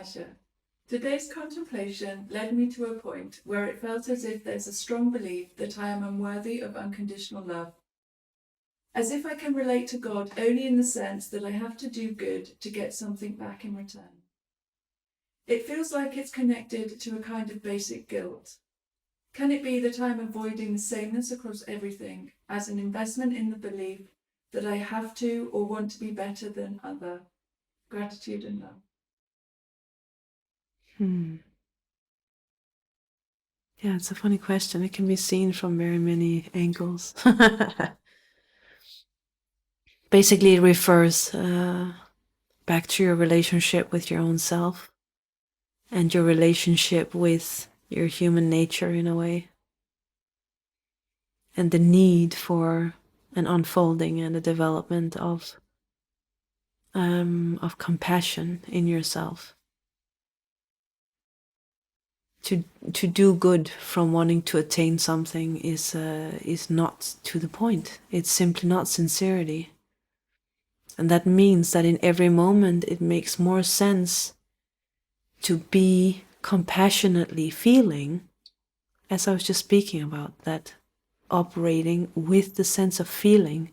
Asha. Today's contemplation led me to a point where it felt as if there's a strong belief that I am unworthy of unconditional love. As if I can relate to God only in the sense that I have to do good to get something back in return. It feels like it's connected to a kind of basic guilt. Can it be that I'm avoiding the sameness across everything as an investment in the belief that I have to or want to be better than other? Gratitude and love. Yeah, it's a funny question. It can be seen from very many angles. Basically, it refers back to your relationship with your own self and your relationship with your human nature in a way, and the need for an unfolding and a development of compassion in yourself. To do good from wanting to attain something is not to the point. It's simply not sincerity. And that means that in every moment it makes more sense to be compassionately feeling, as I was just speaking about, that operating with the sense of feeling,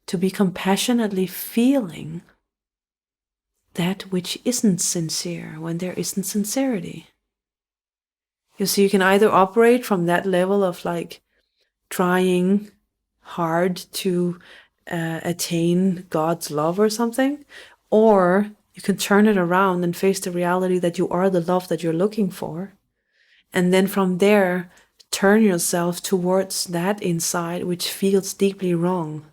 to be compassionately feeling that which isn't sincere when there isn't sincerity. You see, you can either operate from that level of like trying hard to attain God's love or something, or you can turn it around and face the reality that you are the love that you're looking for. And then from there, turn yourself towards that inside which feels deeply wrong.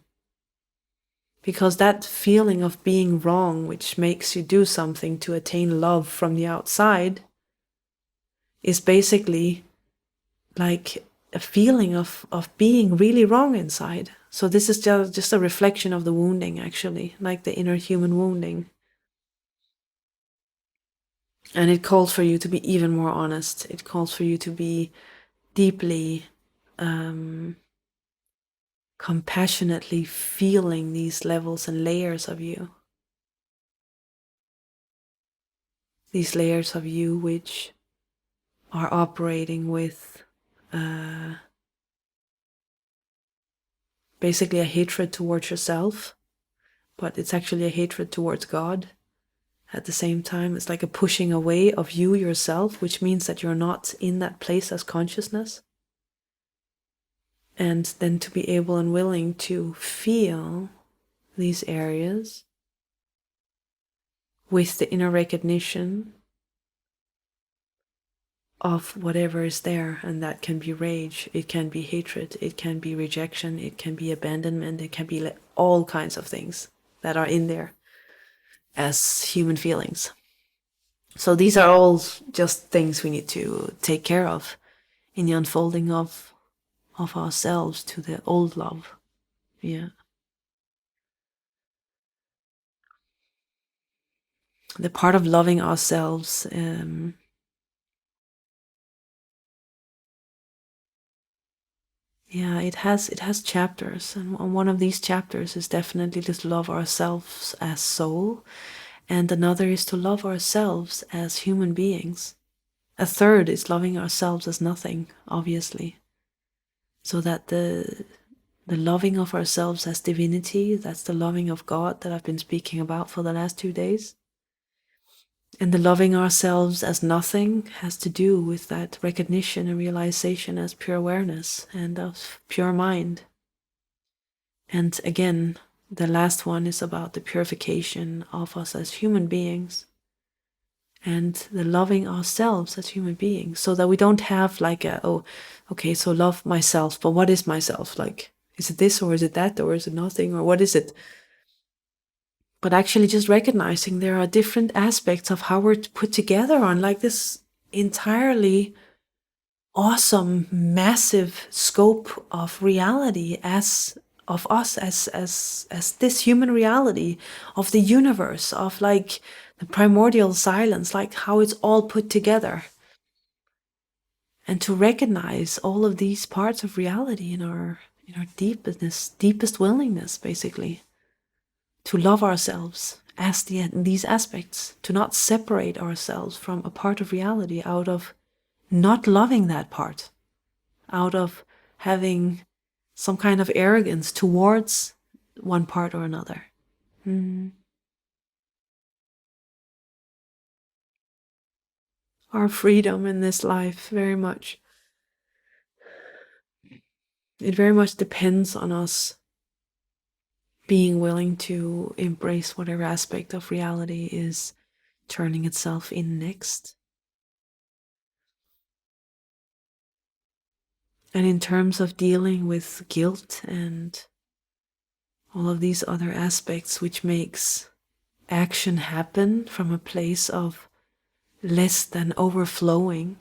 Because that feeling of being wrong, which makes you do something to attain love from the outside, is basically like a feeling of being really wrong inside. So this is just a reflection of the wounding, actually, like the inner human wounding. And it calls for you to be even more honest. It calls for you to be deeply, compassionately feeling these levels and layers of you. These layers of you which are operating with basically a hatred towards yourself, but it's actually a hatred towards God. At the same time, it's like a pushing away of you yourself, which means that you're not in that place as consciousness. And then to be able and willing to feel these areas with the inner recognition of whatever is there, and that can be rage, it can be hatred, it can be rejection, it can be abandonment, it can be all kinds of things that are in there as human feelings. So these are all just things we need to take care of in the unfolding of ourselves to the old love. Yeah. The part of loving ourselves, it has chapters, and one of these chapters is definitely to love ourselves as soul, and another is to love ourselves as human beings. A third is loving ourselves as nothing, obviously. So that the loving of ourselves as divinity, that's the loving of God that I've been speaking about for the last 2 days. And the loving ourselves as nothing has to do with that recognition and realization as pure awareness and of pure mind. And again, the last one is about the purification of us as human beings and the loving ourselves as human beings, so that we don't have like so love myself, but what is myself? Like, is it this or is it that or is it nothing or what is it? But actually just recognizing there are different aspects of how we're put together on like this entirely awesome, massive scope of reality as of us as this human reality of the universe, of like the primordial silence, like how it's all put together. And to recognize all of these parts of reality in our deepest willingness, basically, to love ourselves as these aspects, to not separate ourselves from a part of reality out of not loving that part, out of having some kind of arrogance towards one part or another. Our freedom in this life it very much depends on us being willing to embrace whatever aspect of reality is turning itself in next. And in terms of dealing with guilt and all of these other aspects which makes action happen from a place of less than overflowing,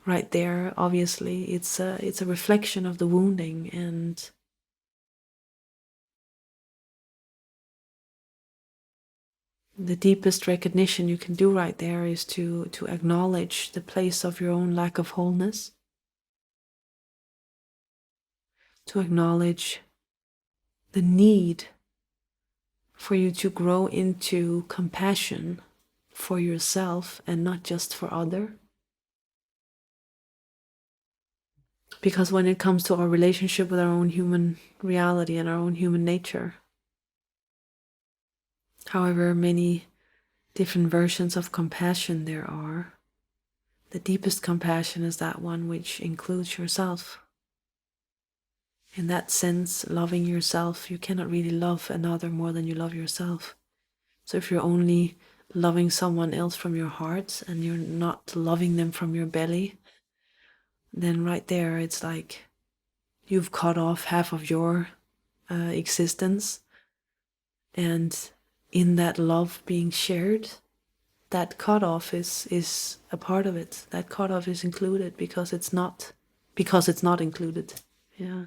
right there, obviously, it's a reflection of the wounding. And the deepest recognition you can do right there is to acknowledge the place of your own lack of wholeness, to acknowledge the need for you to grow into compassion for yourself and not just for other. Because when it comes to our relationship with our own human reality and our own human nature, however many different versions of compassion there are, the deepest compassion is that one which includes yourself. In that sense, loving yourself, you cannot really love another more than you love yourself. So if you're only loving someone else from your heart and you're not loving them from your belly, then right there it's like you've cut off half of your existence. And in that love being shared, that cutoff is a part of it. That cutoff is included because it's not included. Yeah.